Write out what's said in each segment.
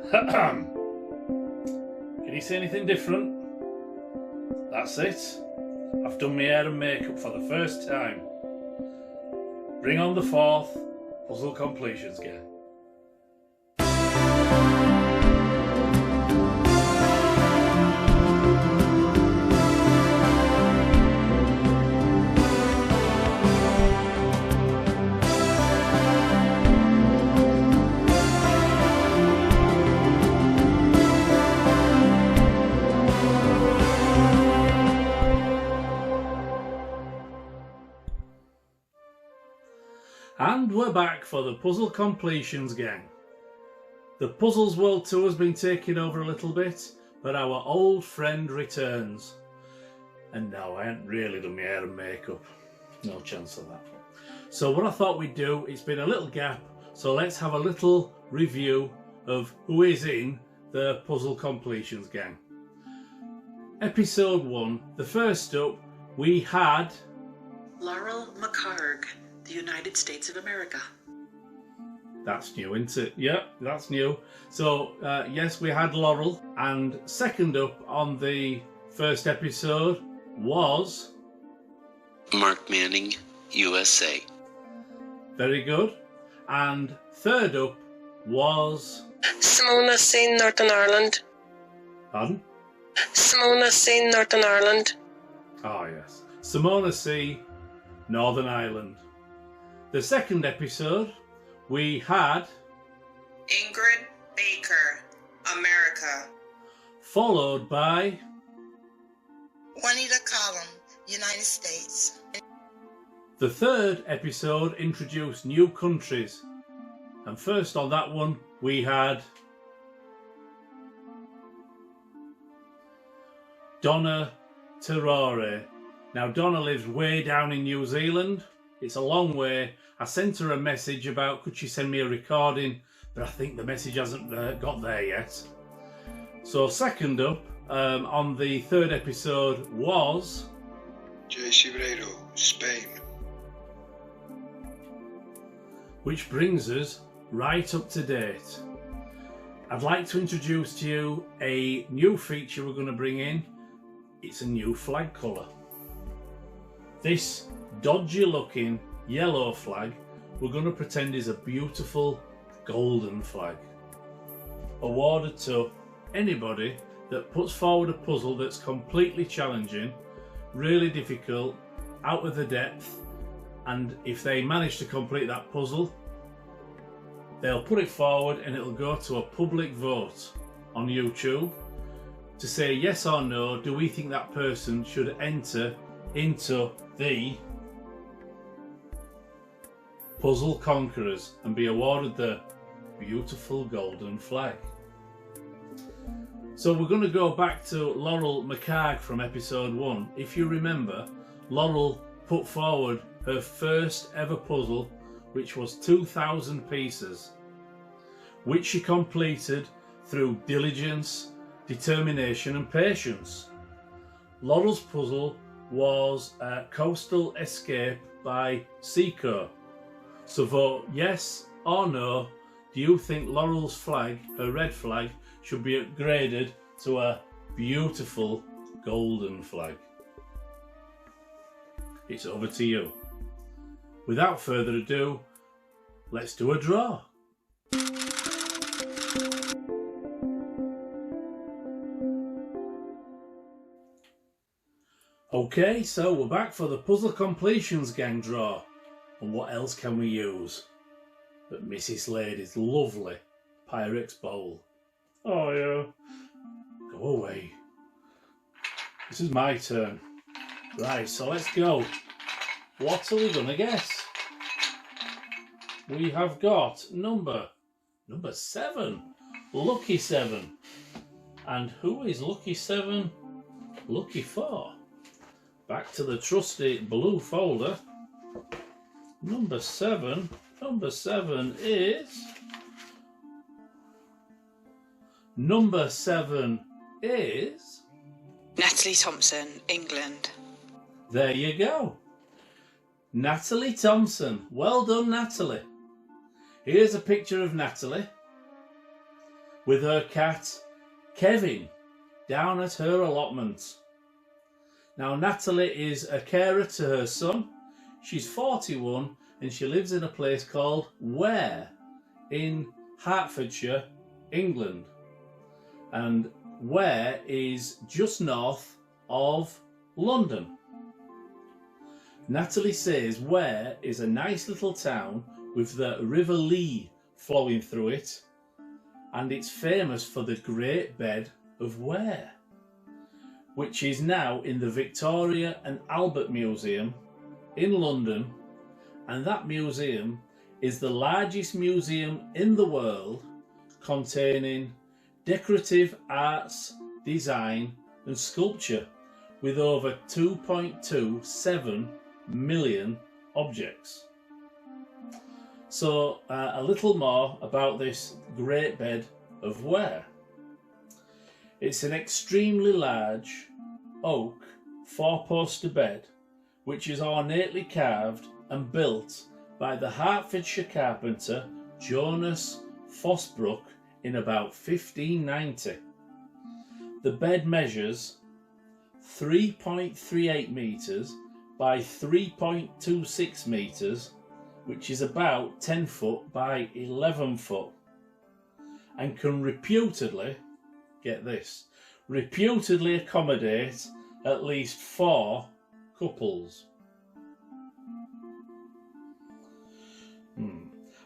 Can you see anything different? That's it. I've done my hair and makeup for the first time. Bring on the fourth puzzle completions game. And we're back for the puzzle completions gang. The Puzzles World Tour has been taking over a little bit, but our old friend returns. And no, I haven't really done my hair and makeup. No chance of that. So what I thought we'd do, it's been a little gap, so let's have a little review of who is in the puzzle completions gang. Episode 1, the first up, we had Laurel McHargue, the United States of America. That's new, isn't it? Yep, that's new. So, yes, we had Laurel. And second up on the first episode was Mark Manning, USA. Very good. And third up was Simona C, Northern Ireland. Pardon? Simona C, Northern Ireland. Oh, yes. Simona C, Northern Ireland. The second episode, we had Ingrid Baker, America. followed by Juanita Collum, United States. the third episode introduced new countries. And first on that one, we had Donna Terrore. Now, Donna lives way down in New Zealand. It's a long way. I sent her a message about could she send me a recording, but I think the message hasn't got there yet. So second up on the third episode was JCZ, Spain. which brings us right up to date. I'd like to introduce to you a new feature we're going to bring in. It's a new flag colour. This dodgy looking yellow flag we're going to pretend is a beautiful golden flag, awarded to anybody that puts forward a puzzle that's completely challenging, really difficult, out of the depth, and if they manage to complete that puzzle, they'll put it forward and it'll go to a public vote on YouTube to say yes or no, do we think that person should enter into the Puzzle Conquerors and be awarded the beautiful golden flag. So we're going to go back to Laurel McHargue from episode 1. If you remember, Laurel put forward her first ever puzzle, which was 2,000 pieces, which she completed through diligence, determination and patience. Laurel's puzzle was Coastal Escape by Seco. So vote yes or no. Do you think Laurel's flag, her red flag, should be upgraded to a beautiful golden flag? It's over to you. Without further ado, let's do a draw. Okay, so we're back for the Puzzle Completions Gang draw. And what else can we use but Mrs. Lady's lovely pyrex bowl? Oh yeah. Go away. This is my turn. Right, so let's go. What are we gonna guess? We have got number 7. Lucky 7. And who is Lucky 7 lucky for? Back to the trusty blue folder. Number 7 is... Number 7 is... Natalie Thompson, England. There you go. Natalie Thompson. Well done, Natalie. Here's a picture of Natalie with her cat Kevin down at her allotment. Now Natalie is a carer to her son. She's 41 and she lives in a place called Ware in Hertfordshire, England. And Ware is just north of London. Natalie says Ware is a nice little town with the River Lee flowing through it, and it's famous for the Great Bed of Ware, which is now in the Victoria and Albert Museum in London, and that museum is the largest museum in the world containing decorative arts, design and sculpture with over 2.27 million objects. So a little more about this Great Bed of Ware. It's an extremely large oak 4-poster bed which is ornately carved and built by the Hertfordshire carpenter Jonas Fosbrook in about 1590. The bed measures 3.38 metres by 3.26 metres, which is about 10 foot by 11 foot, and can reputedly, get this, reputedly accommodate at least 4 couples.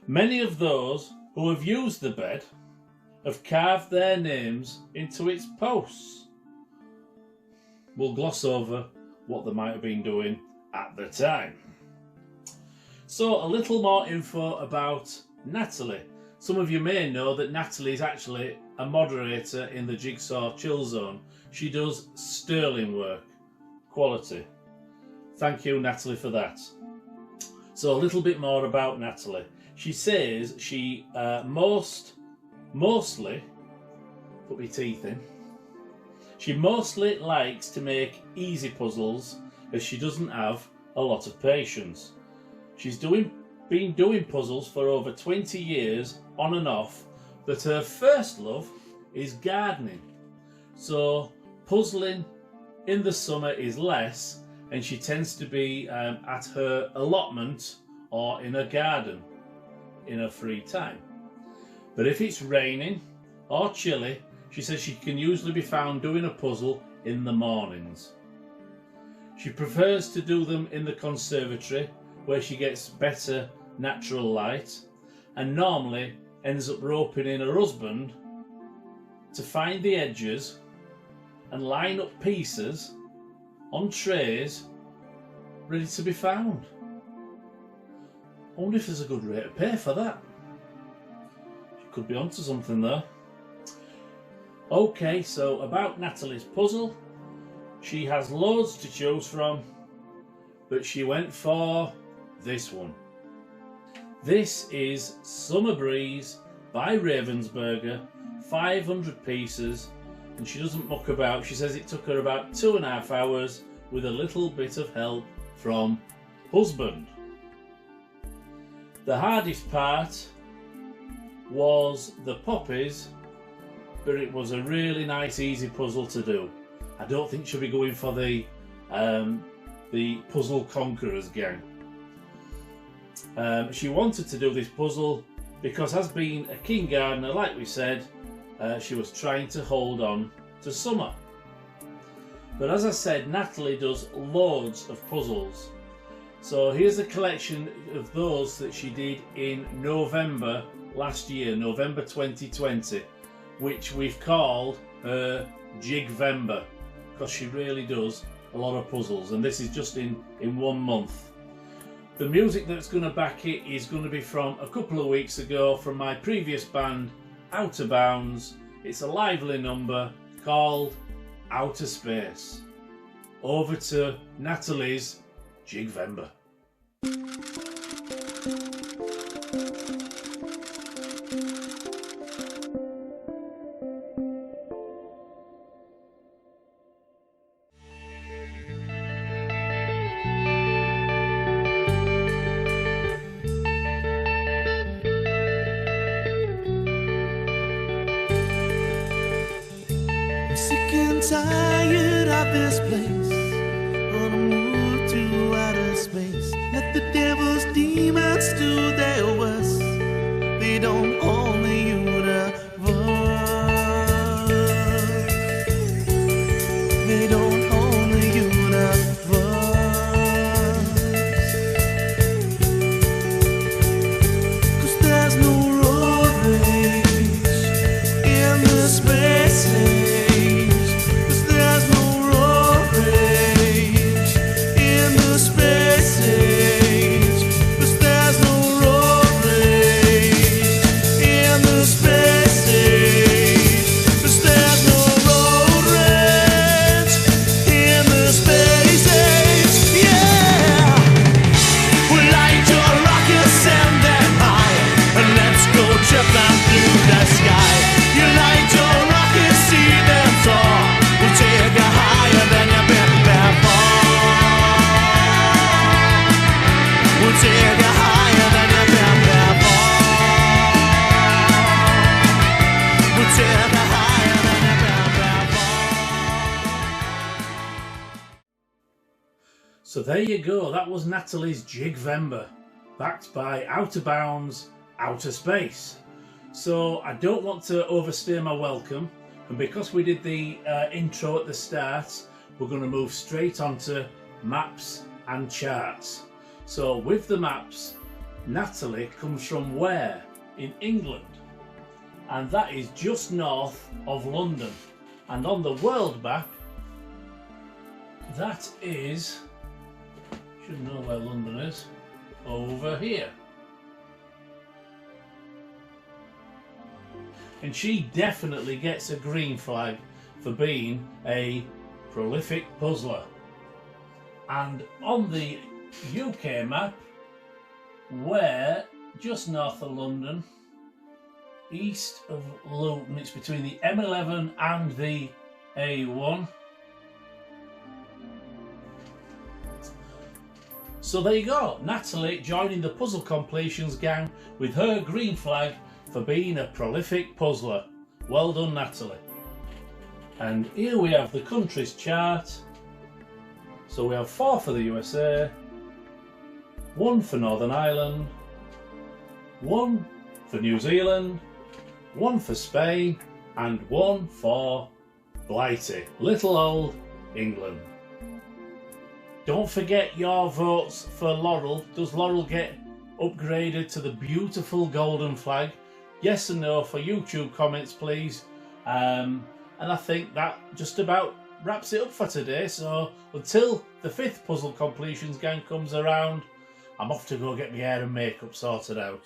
Many of those who have used the bed have carved their names into its posts. We'll gloss over what they might have been doing at the time. So a little more info about Natalie. Some of you may know that Natalie is actually a moderator in the Jigsaw Chill Zone. She does sterling work, quality. Thank you, Natalie, for that. So a little bit more about Natalie. She says she mostly, put my teeth in, she mostly likes to make easy puzzles as she doesn't have a lot of patience. She's been doing puzzles for over 20 years on and off, but her first love is gardening. So puzzling in the summer is less, and she tends to be at her allotment or in her garden in her free time. But if it's raining or chilly, she says she can usually be found doing a puzzle in the mornings. She prefers to do them in the conservatory where she gets better natural light, and normally ends up roping in her husband to find the edges and line up pieces on trays ready to be found. I wonder if there's a good rate of pay for that. She could be onto something there. Okay, so about Natalie's puzzle. She has loads to choose from, but she went for this one. This is Summer Breeze by Ravensburger, 500 pieces, and she doesn't muck about. She says it took her about 2.5 hours with a little bit of help from husband. The hardest part was the poppies, but it was a really nice easy puzzle to do. I don't think she'll be going for the Puzzle Conquerors gang. She wanted to do this puzzle because, as being a keen gardener, like we said, she was trying to hold on to summer. But as I said, Natalie does loads of puzzles. So here's a collection of those that she did in November last year, November 2020, which we've called her Jigvember, because she really does a lot of puzzles, and this is just in 1 month. The music that's going to back it is going to be from a couple of weeks ago from my previous band, Outer Bounds. It's a lively number called Outer Space. Over to Natalie's Jigvember. tired of this place. Wanna move to outer space. Let the devil's demons do their worst. They don't own the universe. They don't own the universe. 'Cause there's no road rage in the space age. 'Cause there's no road rage in the space age. 'Cause there's no road rage in the space age. 'Cause there's no road rage in the space age. Yeah! We'll light your rockets, send them high, and let's go tripping through the sky. You light your rockets, see them soar. We'll take you higher than you've been before. We'll take you higher than you've been before. We'll take you higher than you've been before. So there you go, that was Natalie's Jigvember, backed by Outer Bounds, Outer Space. So I don't want to overstay my welcome, and because we did the intro at the start, we're going to move straight onto maps and charts. So with the maps, Natalie comes from where? In England. And that is just north of London. And on the world map, that is, should know where London is, over here. And she definitely gets a green flag for being a prolific puzzler. And on the UK map, where just north of London, east of Luton, it's between the M11 and the A1. So there you go, Natalie joining the puzzle completions gang with her green flag for being a prolific puzzler. Well done, Natalie. And here we have the countries chart. So we have 4 for the USA, 1 for Northern Ireland, 1 for New Zealand, 1 for Spain, and 1 for Blighty, little old England. Don't forget your votes for Laurel. Does Laurel get upgraded to the beautiful golden flag? Yes and no for YouTube comments, please. And I think that just about wraps it up for today. So until the 5th puzzle completions gang comes around, I'm off to go get my hair and makeup sorted out.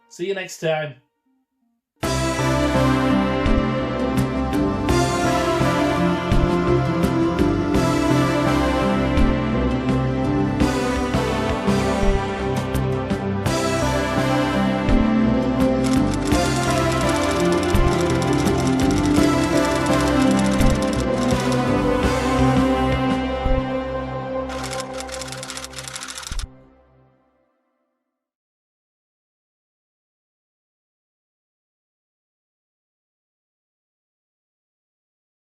See you next time.